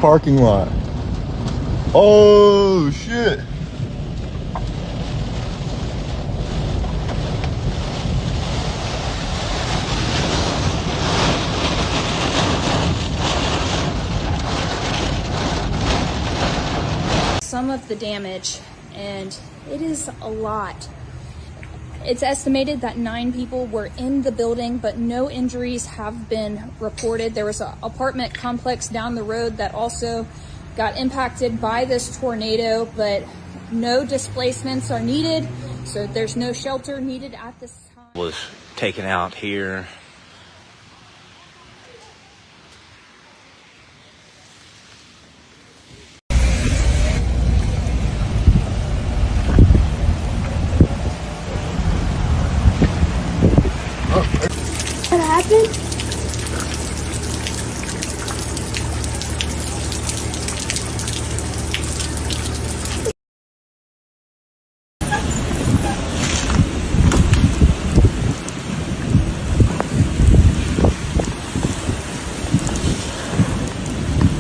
Parking lot. Oh shit. Some of the damage, and it is a lot. It's estimated that 9 people were in the building, but no injuries have been reported. There was an apartment complex down the road that also got impacted by this tornado, but no displacements are needed, so there's no shelter needed at this time. Was taken out here